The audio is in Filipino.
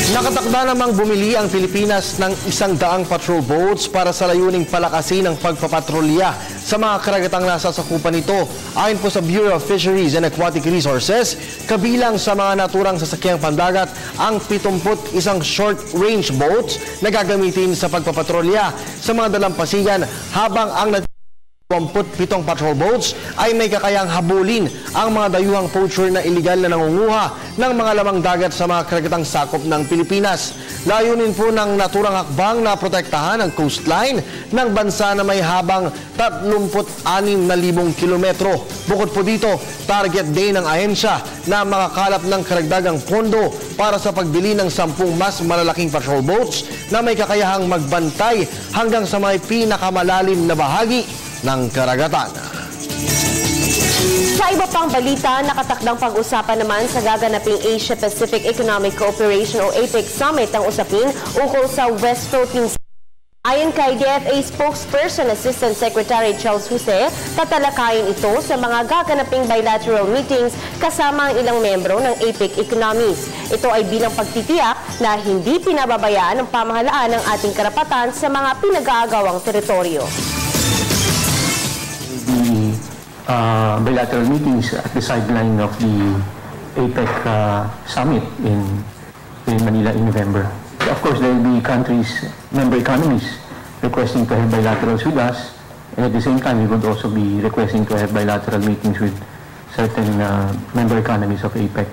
Nakatakda namang bumili ang Pilipinas ng 100 patrol boats para sa layuning palakasin ang pagpapatrolya sa mga karagatang nasasakupan nito. Ayon po sa Bureau of Fisheries and Aquatic Resources, kabilang sa mga naturang sasakyang pandagat ang 71 short-range boats na gagamitin sa pagpapatrolya sa mga dalampasigan, habang ang 27 patrol boats ay may kakayang habulin ang mga dayuhang poacher na iligal na nangunguha ng mga lamang dagat sa mga karagatang sakop ng Pilipinas. Layunin po ng naturang hakbang na protektahan ang coastline ng bansa na may habang 36,000 kilometro. Bukod po dito, target din ng ahensya na makakalap ng karagdagang pondo para sa pagbili ng 10 mas malalaking patrol boats na may kakayahang magbantay hanggang sa may pinakamalalim na bahagi ng karagatan. Sa iba pang balita, nakatakdang pag-usapan naman sa gaganaping Asia-Pacific Economic Cooperation o APEC Summit ang usapin ukol sa West Philippine Sea. Ayon kay DFA spokesperson Assistant Secretary Charles Jose, tatalakayin ito sa mga gaganaping bilateral meetings kasama ang ilang membro ng APEC economies. Ito ay bilang pagtitiyak na hindi pinababayaan ng pamahalaan ng ating karapatan sa mga pinag-aagawang teritoryo. Bilateral meetings at the sideline of the APEC summit in Manila in November. Of course, there will be countries, member economies, requesting to have bilaterals with us, and at the same time, we would also be requesting to have bilateral meetings with certain member economies of APEC.